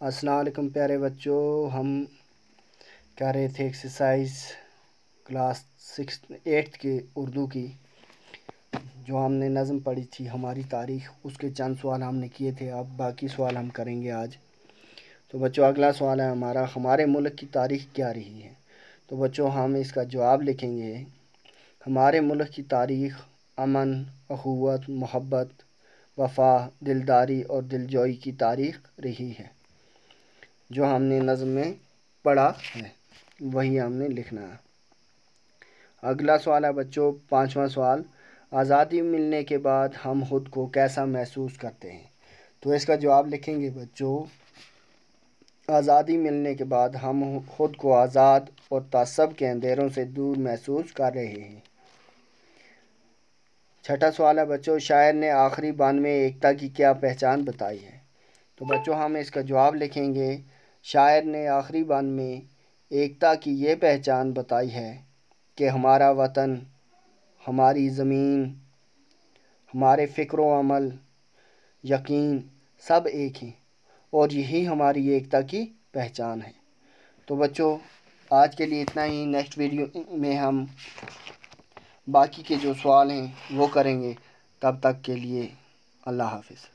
السلام علیکم پیارے بچوں، ہم کر رہے تھے ایکسرسائز کلاس 8 کی اردو کی، جو ہم نے نظم پڑھی تھی ہماری تاریخ، اس کے چند سوال ہم نے کیے تھے۔ اب باقی سوال ہم کریں گے آج۔ تو بچوں اگلا سوال ہے ہمارے ملک کی تاریخ کیا رہی ہے؟ تو بچوں ہم اس کا جواب لکھیں گے۔ ہمارے ملک کی تاریخ امن، اخوت، محبت، وفا، دلداری اور دلجوئی کی تاریخ رہی ہے۔ جو ہم نے نظم میں پڑھا ہے وہی ہم نے لکھنا ہے۔ اگلا سوال ہے بچوں 5واں سوال، آزادی ملنے کے بعد ہم خود کو کیسا محسوس کرتے ہیں؟ تو اس کا جواب لکھیں گے بچوں، آزادی ملنے کے بعد ہم خود کو آزاد اور تعصب کے اندھیروں سے دور محسوس کر رہے ہیں۔ 6واں سوال ہے بچوں، شاعر نے آخری بان میں ایکتا کی کیا پہچان بتائی ہے؟ تو بچوں ہم اس کا جواب لکھیں گے، شاعر نے آخری بان میں ایکتا کی یہ پہچان بتائی ہے کہ ہمارا وطن، ہماری زمین، ہمارے فکر و عمل، یقین سب ایک ہیں اور یہی ہماری ایکتا کی پہچان ہے۔ تو بچوں آج کے لیے اتنا ہی۔ نیکسٹ ویڈیو میں ہم باقی کے جو سوال ہیں وہ کریں گے۔ تب تک کے لیے اللہ حافظ۔